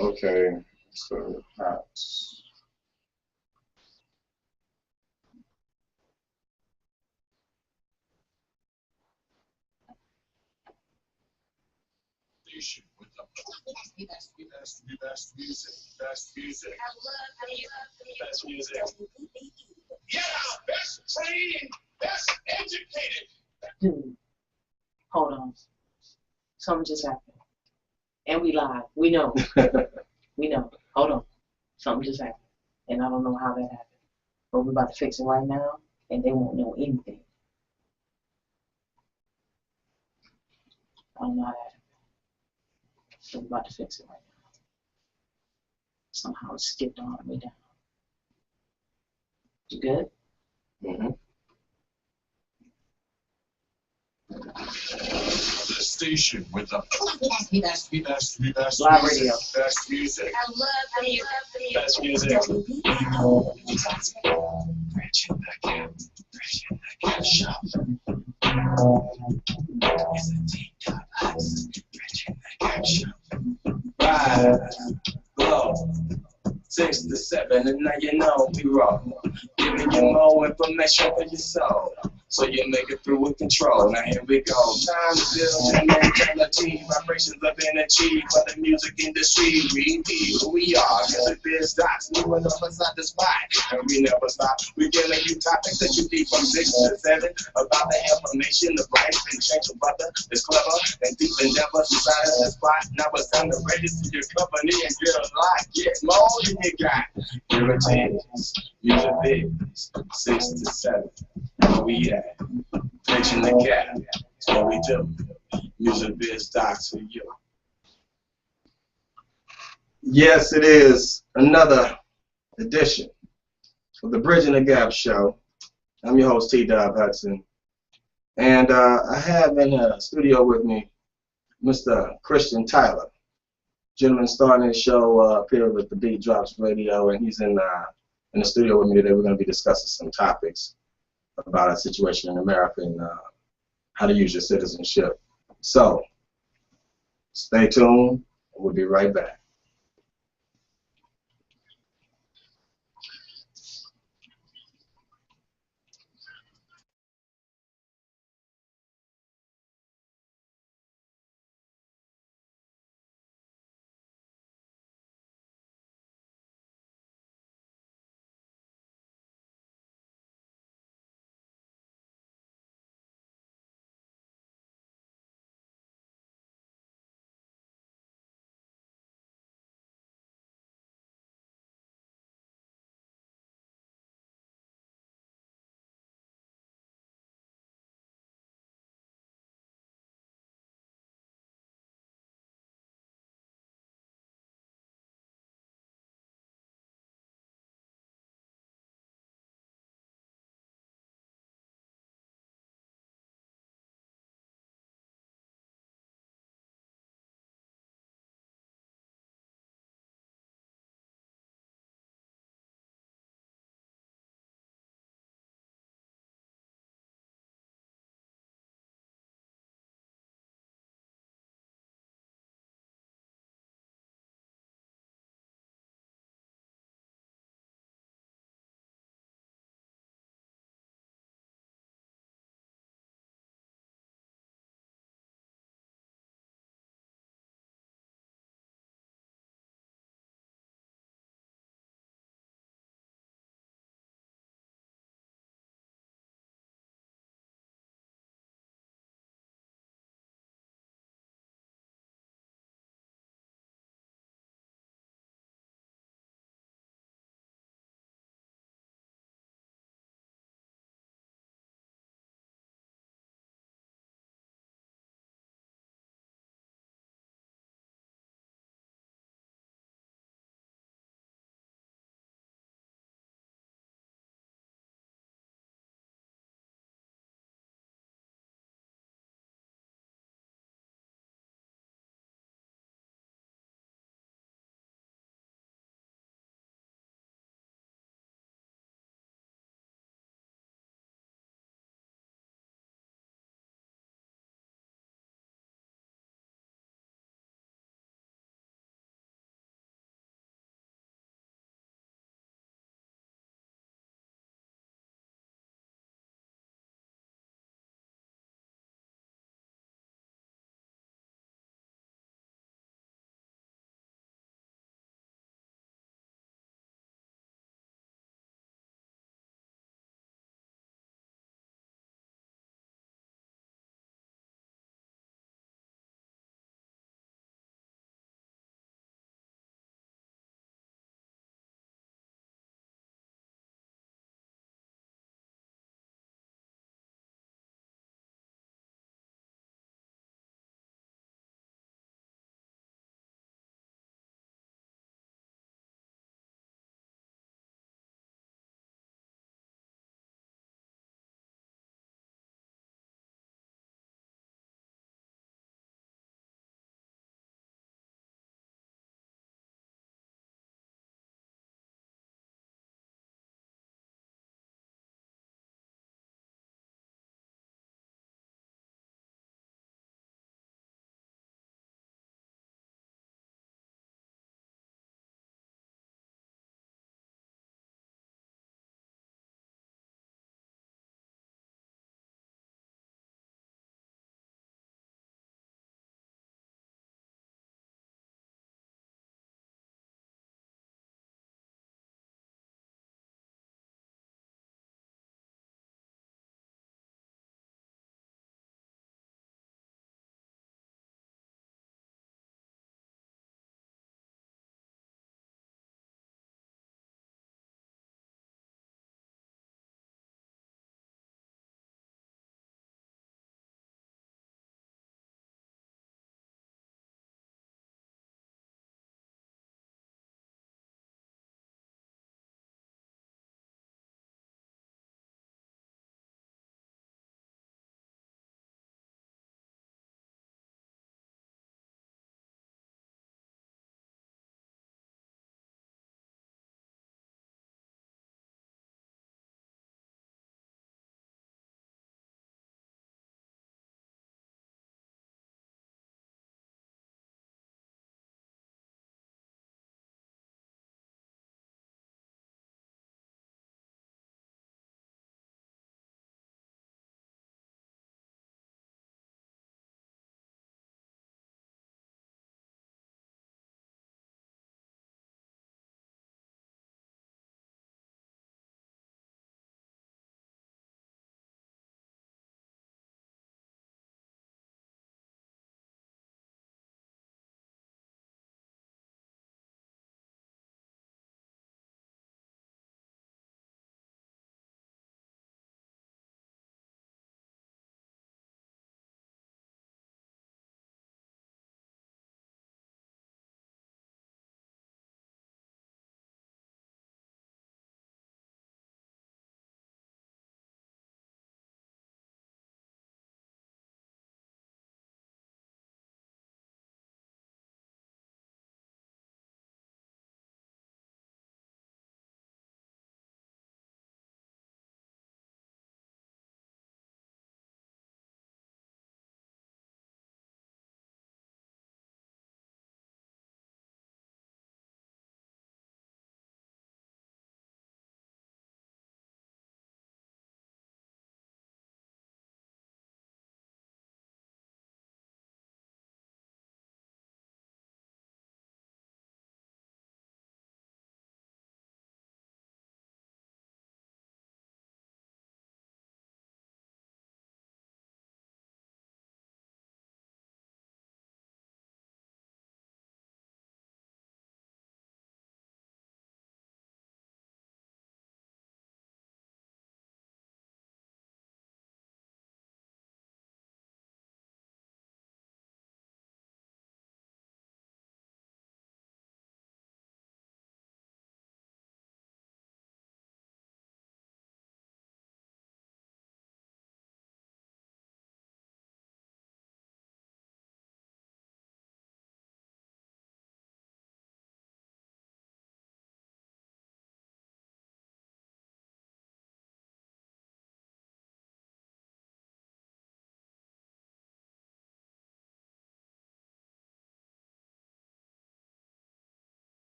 Okay, so that's With the best music, best music, best music. Yeah, best trained, best educated. Dude, hold on. Something just happened. And we live. We know. We know. Hold on. Something just happened. And I don't know how that happened. But we're about to fix it right now, and they won't know anything. I don't know how that happened. So we're about to fix it right now. Somehow it skipped all the way down. You good? mm-hmm. The station with the best Live music, radio. best music, I love you. best music. Bridging the gap, bridging the gap shop. It's a T-top house, bridging the gap shop. Right, low, 6 to 7, and now you know we roll. Giving you more information for your soul, so you make it through with control. Now here we go. Time to build your mentality, vibrations of energy for the music industry. We be who we are, music biz dots, moving up inside the spot, and we never stop. We giving you topics that you need from 6 to 7 about the information of life and change your brother. It's clever and deep endeavors inside of the spot. Now it's time to register your company and get a lot, get more than you got. Here it is, music biz, 6 to 7. Where we at? Bridging the gap. That's what we do. Music biz docs for you. Yes, it is another edition of the Bridging the Gap show. I'm your host, T-Dub Hudson. And I have in the studio with me Mr. Christian Tyler. Gentleman starting his show up here with the Beat Drops Radio, and he's in the studio with me today. We're going to be discussing some topics about our situation in America and how to use your citizenship. So, stay tuned. We'll be right back.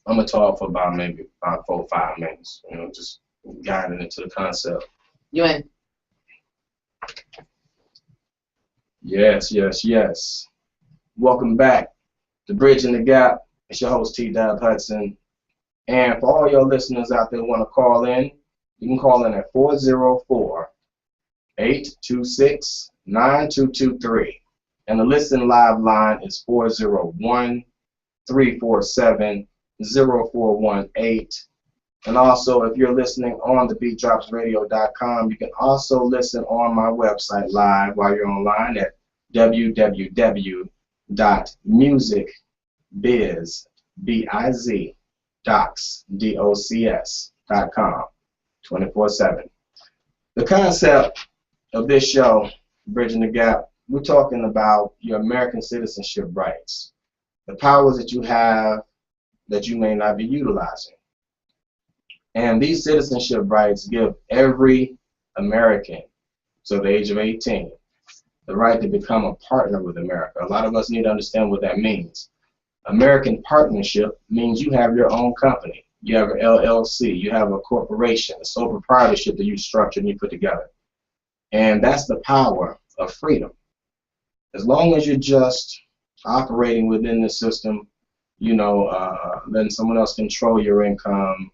I'm gonna talk for about maybe about 4 or 5 minutes. You know, just guiding into the concept. You in? Yes, yes, yes. Welcome back to Bridging the Gap. It's your host T. Dub Hudson. And for all your listeners out there who want to call in, you can call in at 404-826-9223. And the listen live line is 401-347-0418. And also, if you're listening on the beatdropsradio.com, you can also listen on my website live while you're online at www.musicbiz.com 24/7. The concept of this show, Bridging the Gap, we're talking about your American citizenship rights, the powers that you have that you may not be utilizing. And these citizenship rights give every American to the age of 18 the right to become a partner with America. A lot of us need to understand what that means. American partnership means you have your own company. You have an LLC. You have a corporation, a sole proprietorship that you structure and you put together. And that's the power of freedom. As long as you're just operating within the system, you know, letting someone else control your income,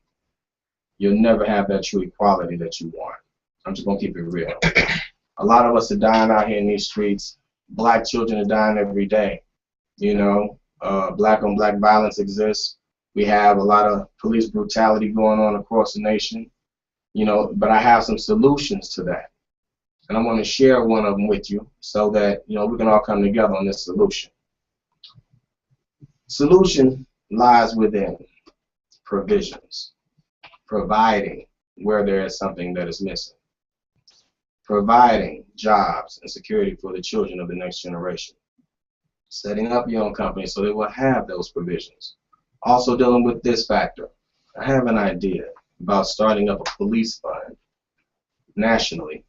you'll never have that true equality that you want. I'm just going to keep it real. A lot of us are dying out here in these streets. Black children are dying every day. You know, black on black violence exists. We have a lot of police brutality going on across the nation. You know, but I have some solutions to that. And I'm going to share one of them with you so that, you know, we can all come together on this solution. Solution lies within provisions. Providing where there is something that is missing. Providing jobs and security for the children of the next generation. Setting up your own company so they will have those provisions. Also dealing with this factor. I have an idea about starting up a police fund nationally.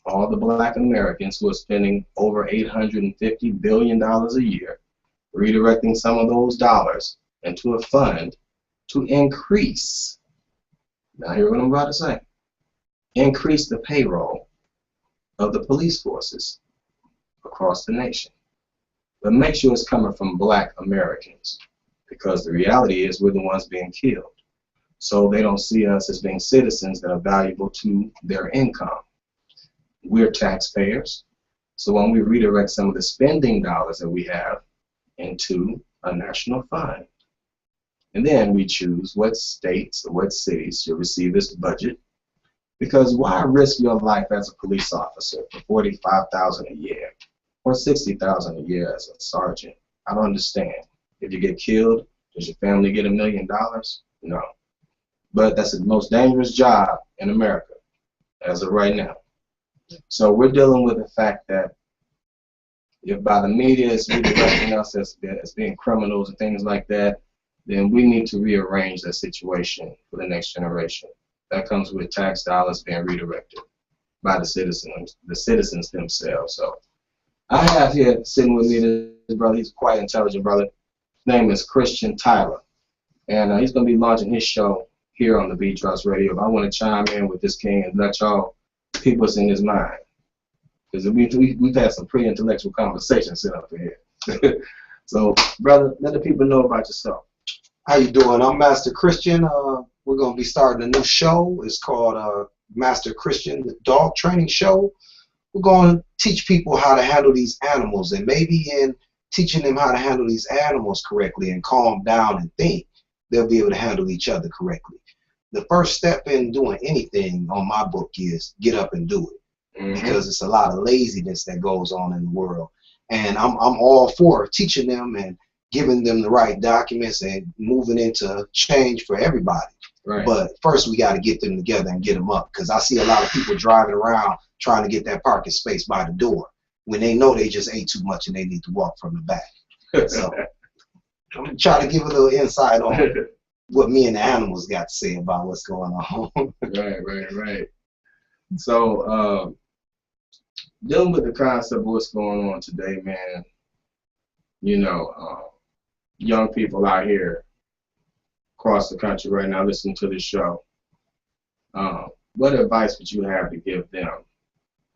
All the black Americans who are spending over $850 billion a year, redirecting some of those dollars into a fund to increase. Now hear what I'm about to say. Increase the payroll of the police forces across the nation. But make sure it's coming from black Americans, because the reality is we're the ones being killed. So they don't see us as being citizens that are valuable to their income. We're taxpayers. So when we redirect some of the spending dollars that we have into a national fund, and then we choose what states or what cities should receive this budget. Because why risk your life as a police officer for $45,000 a year or $60,000 a year as a sergeant? I don't understand. If you get killed, does your family get $1 million? No. But that's the most dangerous job in America as of right now. So we're dealing with the fact that if by the media is redirecting us as being criminals and things like that, then we need to rearrange that situation for the next generation. That comes with tax dollars being redirected by the citizens themselves. So I have here sitting with me this brother. He's a quite intelligent brother. His name is Christian Tyler, and he's going to be launching his show here on the Beat Drops Radio. But I want to chime in with this king and let y'all peep what's in his mind, because we've had some pretty intellectual conversations set up here. So, brother, let the people know about yourself. How you doing? I'm Master Christian. We're going to be starting a new show. It's called Master Christian, the Dog Training Show. We're going to teach people how to handle these animals, and maybe in teaching them how to handle these animals correctly and calm down and think, they'll be able to handle each other correctly. The first step in doing anything on my book is get up and do it, because it's a lot of laziness that goes on in the world. And I'm all for teaching them and giving them the right documents and moving into change for everybody. Right. But first we got to get them together and get them up, because I see a lot of people driving around trying to get that parking space by the door when they know they just ate too much and they need to walk from the back. So I'm going to try to give a little insight on what me and the animals got to say about what's going on. Right. So dealing with the concept of what's going on today, man, you know, young people out here across the country right now listening to this show, what advice would you have to give them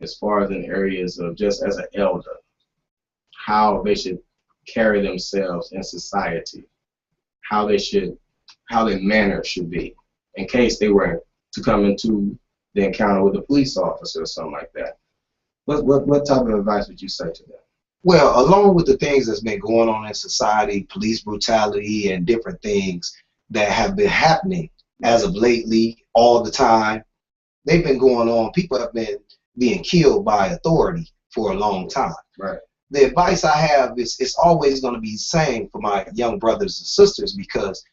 as far as in areas of just as an elder, how they should carry themselves in society, how their manners should be, in case they were to come into the encounter with a police officer or something like that? What type of advice would you say to them? Well, along with the things that's been going on in society, police brutality and different things that have been happening as of lately, all the time, they've been going on. People have been being killed by authority for a long time. Right. The advice I have is it's always going to be the same for my young brothers and sisters, because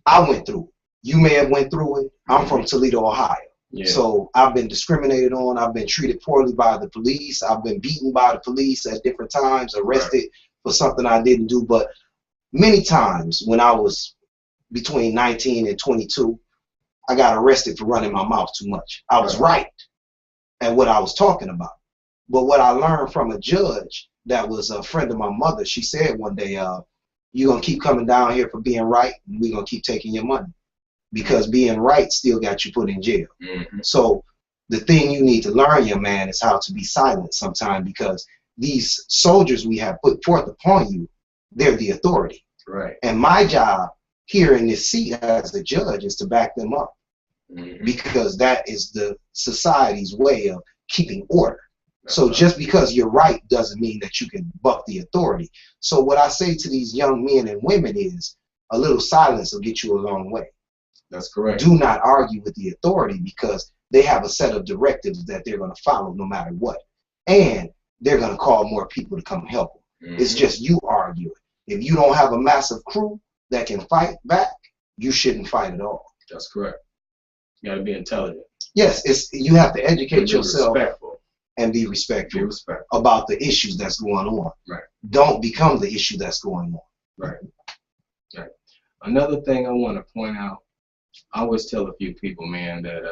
I went through it. You may have went through it. I'm from Toledo, Ohio. Yeah. So I've been discriminated on. I've been treated poorly by the police. I've been beaten by the police at different times, arrested for something I didn't do. But many times when I was between 19 and 22, I got arrested for running my mouth too much. I was right at what I was talking about. But what I learned from a judge that was a friend of my mother, she said one day, you're going to keep coming down here for being right, and we're going to keep taking your money. Because being right still got you put in jail. Mm-hmm. So the thing you need to learn, young man, is how to be silent sometimes, because these soldiers we have put forth upon you, they're the authority. Right. And my job here in this seat as a judge is to back them up. Mm-hmm. Because that is the society's way of keeping order. So right. Just because you're right doesn't mean that you can buck the authority. So what I say to these young men and women is a little silence will get you a long way. That's correct. Do not argue with the authority, because they have a set of directives that they're going to follow no matter what. And they're going to call more people to come help them. Mm-hmm. It's just you arguing. If you don't have a massive crew that can fight back, you shouldn't fight at all. That's correct. You got to be intelligent. Yes, you have to educate yourself respectful. And be respectful, be respectful about the issues that's going on. Right. Don't become the issue that's going on. Right. Right. Another thing I want to point out, I always tell a few people, man, that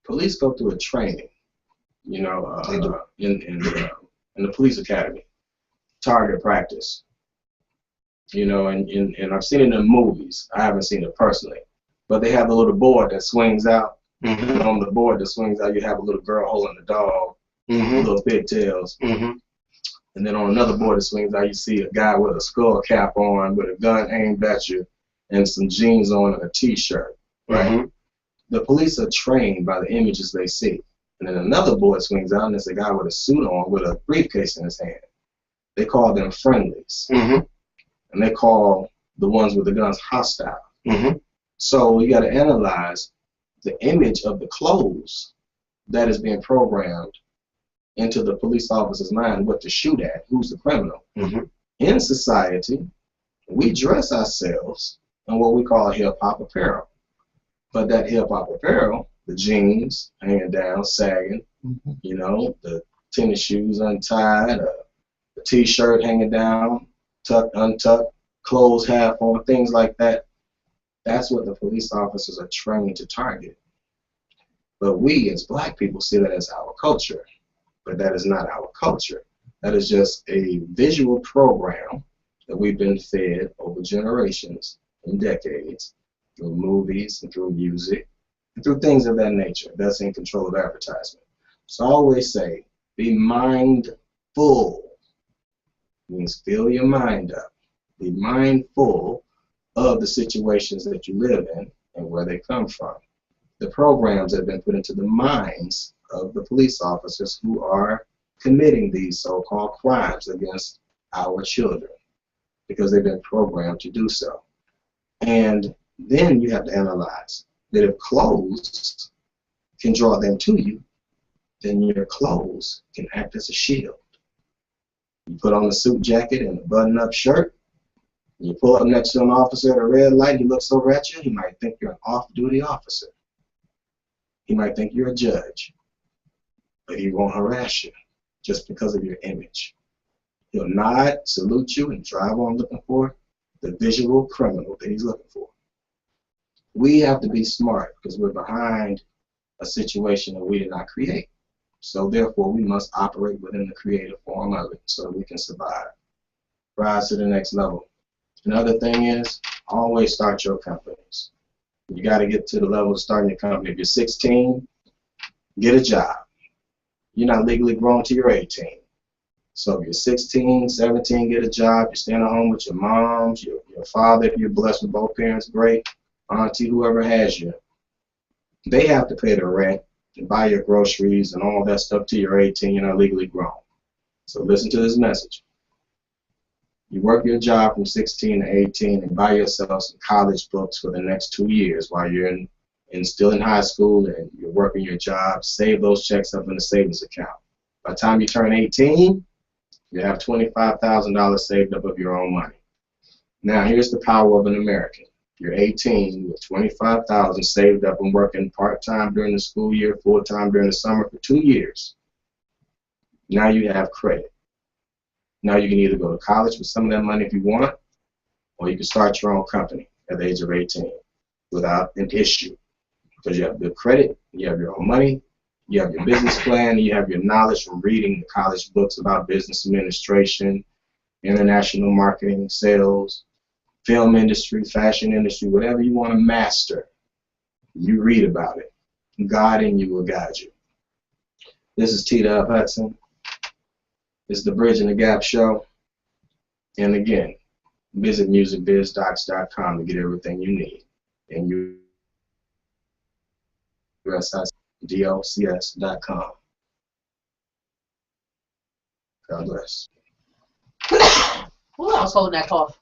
police go through a training, in the police academy, target practice, and I've seen it in movies. I haven't seen it personally, but they have a little board that swings out. Mm-hmm. And on the board that swings out, you have a little girl holding a dog, mm-hmm. little pigtails. Mm-hmm. And then on another board that swings out, you see a guy with a skull cap on, with a gun aimed at you, and some jeans on and a t-shirt, right? Mm-hmm. The police are trained by the images they see. And then another board swings out, and there's a guy with a suit on with a briefcase in his hand. They call them friendlies. Mm-hmm. And they call the ones with the guns hostile. Mm-hmm. So you got to analyze the image of the clothes that is being programmed into the police officer's mind, what to shoot at, who's the criminal. Mm-hmm. In society, we dress ourselves in what we call hip-hop apparel. But that hip-hop apparel, the jeans hanging down, sagging, mm-hmm. The tennis shoes untied, the t-shirt hanging down, tucked, untucked, clothes half on, things like that. That's what the police officers are trained to target. But we as black people see that as our culture. But that is not our culture. That is just a visual program that we've been fed over generations and decades through movies and through music and through things of that nature. That's in control of advertisement. So I always say, be mindful. It means fill your mind up. Be mindful of the situations that you live in and where they come from. The programs that have been put into the minds of the police officers who are committing these so-called crimes against our children, because they've been programmed to do so. And then you have to analyze that if clothes can draw them to you, then your clothes can act as a shield. You put on a suit jacket and a button-up shirt, and you pull up next to an officer at a red light, he looks over at you, he might think you're an off-duty officer. He might think you're a judge, but he won't harass you just because of your image. He'll nod, salute you, and drive on looking for the visual criminal that he's looking for. We have to be smart because we're behind a situation that we did not create. So therefore, we must operate within the creative form of it so that we can survive, rise to the next level. Another thing is, always start your companies. You got to get to the level of starting your company. If you're 16, get a job. You're not legally grown till you're 18. So if you're 16, 17, get a job. You're staying at home with your moms, your father, if you're blessed with both parents, great. Auntie, whoever has you. They have to pay the rent and buy your groceries and all that stuff till you're 18. You're not legally grown. So listen to this message. You work your job from 16 to 18 and buy yourself some college books for the next 2 years while you're still in high school and you're working your job. Save those checks up in a savings account. By the time you turn 18, you have $25,000 saved up of your own money. Now here's the power of an American. You're 18 with $25,000 saved up and working part-time during the school year, full-time during the summer for 2 years. Now you have credit. Now you can either go to college with some of that money if you want, or you can start your own company at the age of 18 without an issue. Because you have good credit, you have your own money, you have your business plan, you have your knowledge from reading the college books about business administration, international marketing, sales, film industry, fashion industry, whatever you want to master. You read about it. God in you will guide you. This is T. Dub Hudson. It's the Bridge and the Gap Show. And again, visit musicbizdocs.com to get everything you need. And USIDOCS.com. God bless. Who else holding that cough?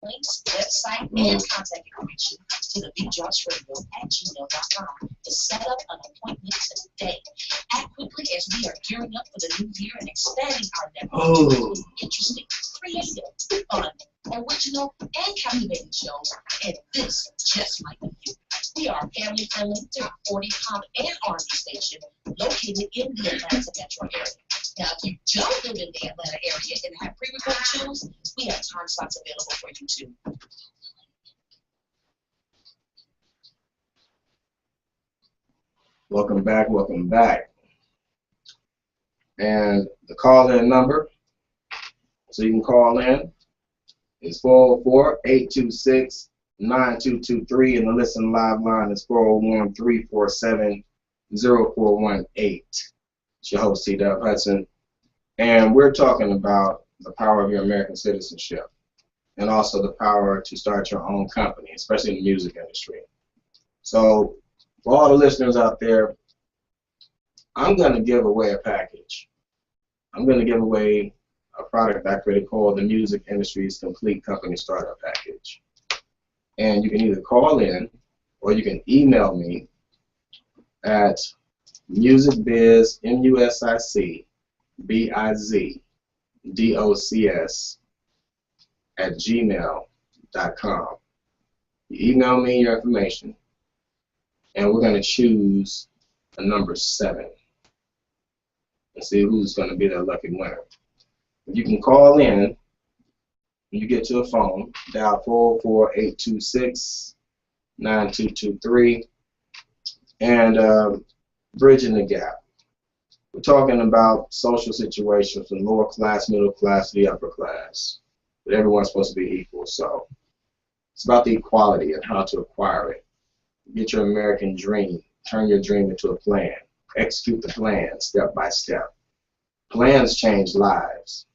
links, website, and contact information to the BigJoshRadio@gmail.com to set up an appointment today. Act quickly as we are gearing up for the new year and expanding our network to interesting, creative, fun, original, and captivating shows, and this just might be you. We are a family-friendly, top 40 pop and R&B station located in the Atlanta metro area. Now, if you don't live in the Atlanta area and have pre-recorded shows, we have time slots available for you too. Welcome back, welcome back. And the call-in number, so you can call in, is 404-826-9223, and the listen live line is 401-347-0418. It's your host, T. Dub Hudson, and we're talking about the power of your American citizenship and also the power to start your own company, especially in the music industry. So for all the listeners out there, I'm going to give away a package. I'm going to give away a product I created called the Music Industry's Complete Company Startup Package. And you can either call in or you can email me at musicbiz, musicbizdocs @gmail.com. You email me your information, and we're going to choose a number 7 and see who's going to be that lucky winner. You can call in when you get to a phone, dial 404-826-9223, and bridging the gap. We're talking about social situations from lower class, middle class to the upper class, but everyone's supposed to be equal. So it's about the equality and how to acquire it. Get your American dream, turn your dream into a plan, execute the plan step by step. Plans change lives.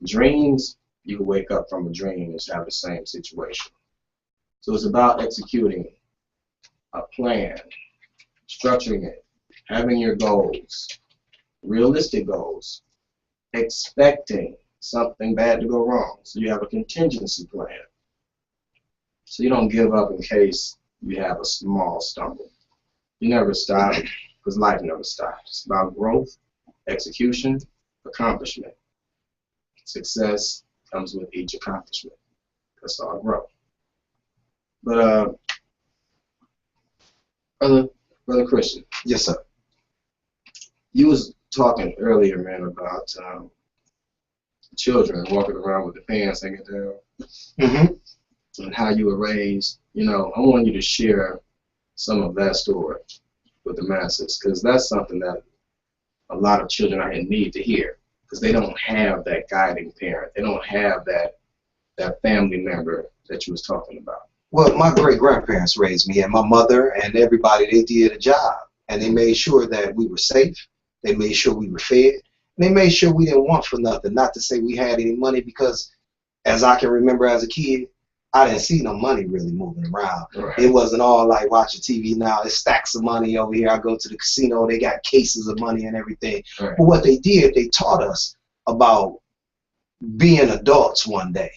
Dreams, you can wake up from a dream and have the same situation. So it's about executing a plan, structuring it, having your goals, realistic goals, expecting something bad to go wrong. So you have a contingency plan. So you don't give up in case you have a small stumble. You never stop because life never stops. It's about growth, execution, accomplishment. Success comes with each accomplishment. That's all growth. But Brother Christian. Yes, sir. You was talking earlier, man, about children walking around with their pants hanging down, and how you were raised. You know, I want you to share some of that story with the masses, because that's something that a lot of children out here need to hear, because they don't have that guiding parent. They don't have that family member that you was talking about. Well, my great-grandparents raised me, and my mother and everybody, they did a job, and they made sure that we were safe. They made sure we were fed. And they made sure we didn't want for nothing. Not to say we had any money, because as I can remember as a kid, I didn't see no money really moving around. Right. It wasn't all like watching TV now. It's stacks of money over here. I go to the casino, they got cases of money and everything. Right. But what they did, they taught us about being adults one day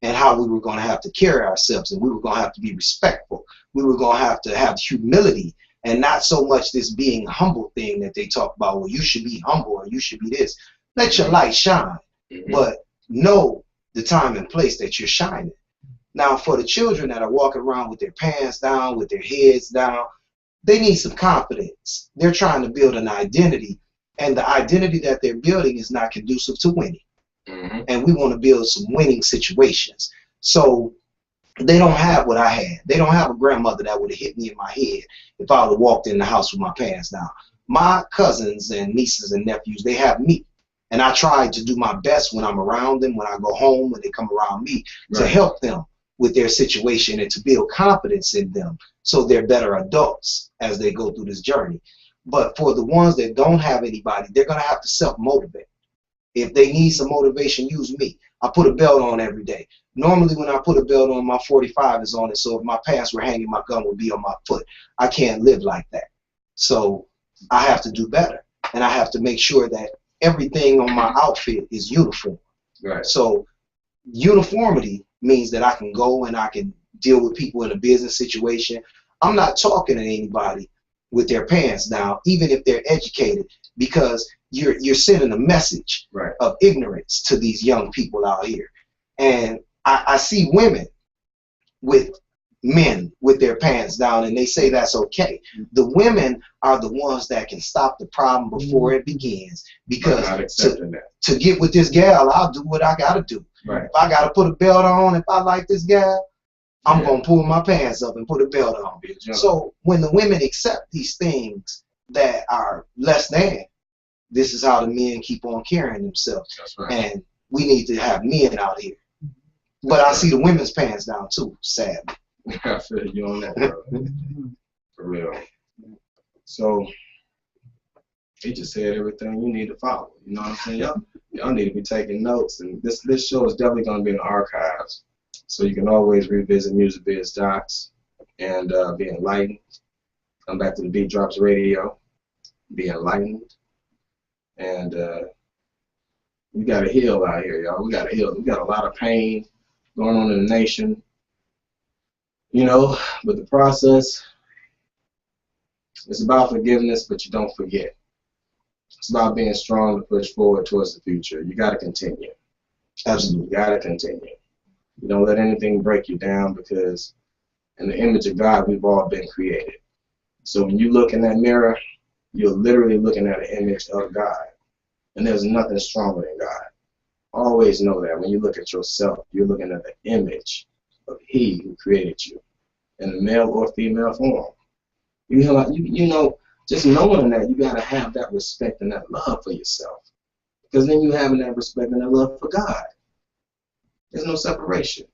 and how we were going to have to carry ourselves, and we were going to have to be respectful. We were going to have humility, and not so much this being humble thing that they talk about, well, you should be humble or you should be this. Let your light shine, but know the time and place that you're shining. Now, for the children that are walking around with their pants down, with their heads down, they need some confidence. They're trying to build an identity, and the identity that they're building is not conducive to winning. And we want to build some winning situations. So they don't have what I had. They don't have a grandmother that would have hit me in my head if I would have walked in the house with my pants down. My cousins and nieces and nephews, they have me. And I try to do my best when I'm around them, when I go home, when they come around me, to help them with their situation and to build confidence in them so they're better adults as they go through this journey. But for the ones that don't have anybody, they're going to have to self-motivate. If they need some motivation, use me. I put a belt on every day. Normally when I put a belt on, my 45 is on it, so if my pants were hanging, my gun would be on my foot. I can't live like that. So I have to do better, and I have to make sure that everything on my outfit is uniform. Right. So uniformity means that I can go and I can deal with people in a business situation. I'm not talking to anybody with their pants down, even if they're educated, because you're sending a message Right. of ignorance to these young people out here. And I see women with men with their pants down, and they say that's okay. The women are the ones that can stop the problem before it begins, because Not accepting that. to get with this gal, I'll do what I gotta do. Right. If I gotta put a belt on, if I like this gal, I'm Yeah. gonna pull my pants up and put a belt on. Be a gentleman. So when the women accept these things that are less than, this is how the men keep on carrying themselves. That's right. And we need to have men out here. But I see the women's pants down too, sadly. I feel you on that, bro. For real. So he just said everything you need to follow. You know what I'm saying? Y'all need to be taking notes. And this show is definitely going to be in the archives. So you can always revisit Music Biz Docs and be enlightened. Come back to the Beat Drops Radio. Be enlightened. And we got to heal out here, y'all. We got to heal. We got a lot of pain going on in the nation. You know, but the process, it's about forgiveness, but you don't forget. It's about being strong to push forward towards the future. You got to continue. Absolutely, you got to continue. You don't let anything break you down, because in the image of God, we've all been created. So when you look in that mirror, you're literally looking at an image of God. And there's nothing stronger than God. Always know that when you look at yourself, you're looking at the image of He who created you in the male or female form. You know, just knowing that, you got to have that respect and that love for yourself. Because then you're having that respect and that love for God. There's no separation.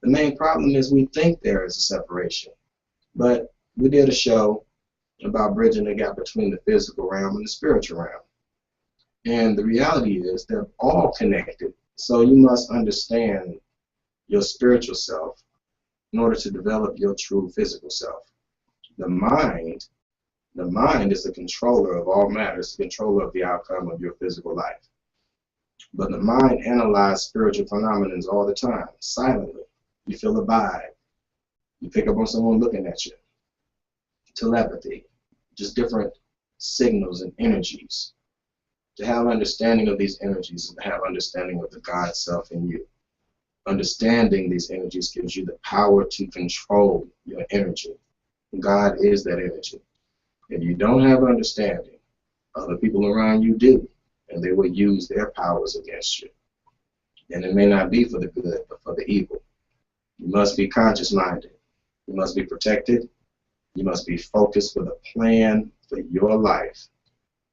The main problem is we think there is a separation. But we did a show about bridging the gap between the physical realm and the spiritual realm. And the reality is they're all connected. So you must understand your spiritual self in order to develop your true physical self. The mind is the controller of all matters, the controller of the outcome of your physical life. But the mind analyzes spiritual phenomena all the time, silently. You feel a vibe. You pick up on someone looking at you. Telepathy, just different signals and energies. To have understanding of these energies and to have understanding of the God self in you. Understanding these energies gives you the power to control your energy. God is that energy. If you don't have understanding, other people around you do, and they will use their powers against you. And it may not be for the good, but for the evil. You must be conscious-minded. You must be protected. You must be focused with a plan for your life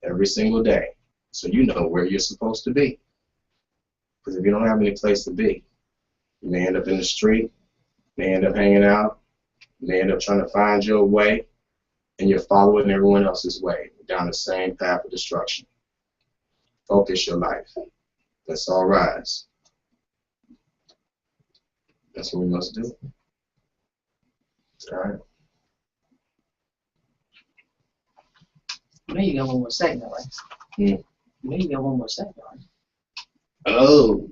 every single day, so you know where you're supposed to be. Because if you don't have any place to be, you may end up in the street, you may end up hanging out, you may end up trying to find your way, and you're following everyone else's way down the same path of destruction. Focus your life. Let's all rise. That's what we must do. All right. You know you got one more segment, right? Hmm. You know you got one more segment, right? Oh.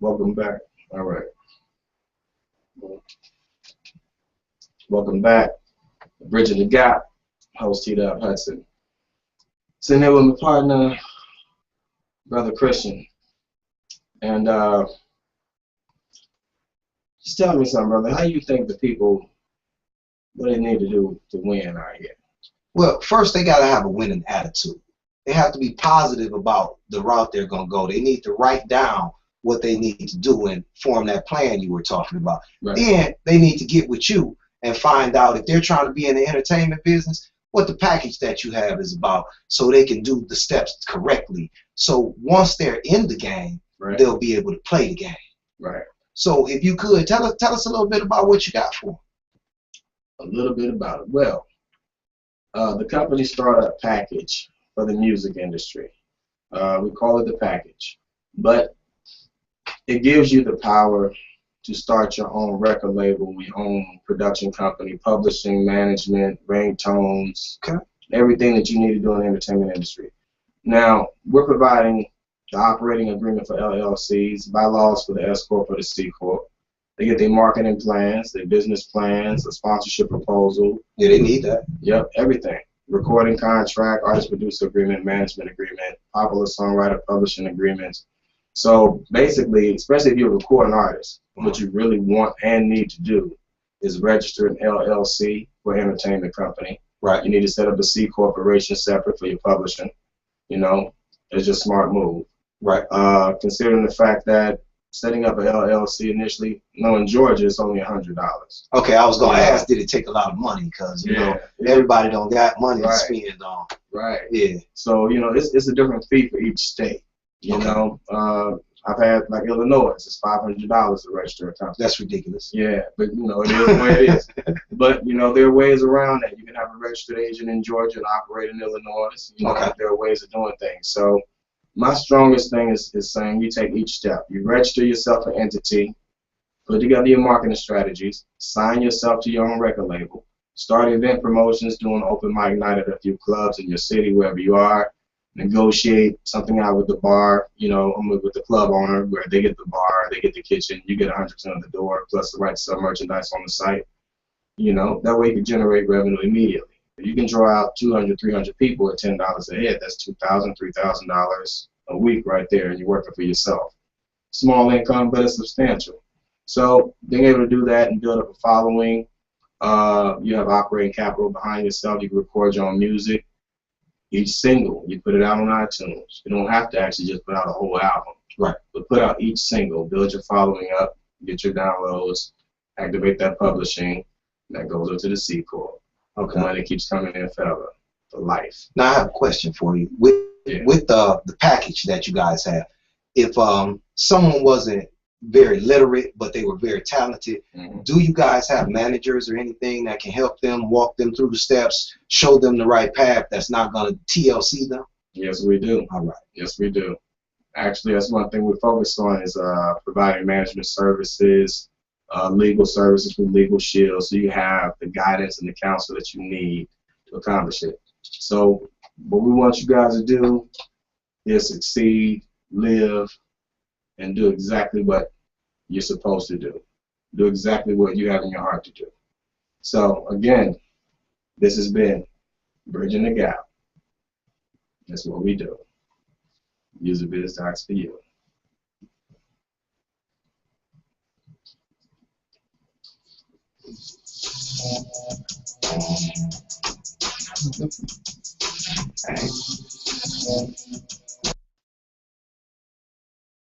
Welcome back. All right. Welcome back. Bridging the Gap, host T-Dub Hudson. Sitting there with my partner, Brother Christian. And just tell me something, brother. How you think the people, what they need to do to win out here? Well, first they got to have a winning attitude. They have to be positive about the route they're going to go. They need to write down what they need to do and form that plan you were talking about. Right. Then they need to get with you and find out, if they're trying to be in the entertainment business, what the package that you have is about, so they can do the steps correctly. So once they're in the game, right, they'll be able to play the game. Right. So if you could, tell us a little bit about what you got for them. A little bit about it. Well, the company started a package for the music industry. We call it the package. But it gives you the power to start your own record label, your own production company, publishing, management, ringtones, okay, everything that you need to do in the entertainment industry. Now, we're providing the operating agreement for LLCs, bylaws for the S Corp or the C Corp. They get their marketing plans, their business plans, a sponsorship proposal. Yeah, they need that. Yep, everything. Recording contract, artist-producer agreement, management agreement, popular songwriter publishing agreements. So basically, especially if you're a recording artist, what you really want and need to do is register an LLC for an entertainment company. Right. You need to set up a C corporation separate for your publishing. You know, it's just a smart move. Right. Considering the fact that setting up an LLC initially, in Georgia, it's only $100. Okay, I was going to ask, did it take a lot of money? Because, you know, everybody don't got money to spend on. Right. Yeah. So, you know, it's a different fee for each state. You know, I've had, like, Illinois, it's $500 to register a company. That's ridiculous. Yeah, but, you know, it is the way it is. But, you know, there are ways around that. You can have a registered agent in Georgia and operate in Illinois. You know, there are ways of doing things. So my strongest thing is saying you take each step. You register yourself an entity, put together your marketing strategies, sign yourself to your own record label, start event promotions, doing open mic night at a few clubs in your city, wherever you are, negotiate something out with the bar, you know, with the club owner, where they get the bar, they get the kitchen, you get 100% of the door, plus the right to sell merchandise on the site. You know, that way you can generate revenue immediately. You can draw out 200, 300 people at $10 a head. That's $2,000, $3,000 a week right there, and you're working for yourself. Small income, but it's substantial. So being able to do that and build up a following, you have operating capital behind yourself. You can record your own music. Each single, you put it out on iTunes. You don't have to actually just put out a whole album. Right. But put out each single, build your following up, get your downloads, activate that publishing, and that goes into the C Corp. Okay. Money keeps coming in forever, for life. Now I have a question for you. With the package that you guys have, if someone wasn't very literate but they were very talented, do you guys have managers or anything that can help them, walk them through the steps, show them the right path that's not going to TLC them? Yes, we do. All right. Yes, we do. Actually, that's one thing we focus on is providing management services, legal services from Legal Shield, so you have the guidance and the counsel that you need to accomplish it. So what we want you guys to do is succeed, live, and do exactly what you're supposed to do. Do exactly what you have in your heart to do. So again, this has been Bridging the Gap. That's what we do. User Biz Docs for you. Hey.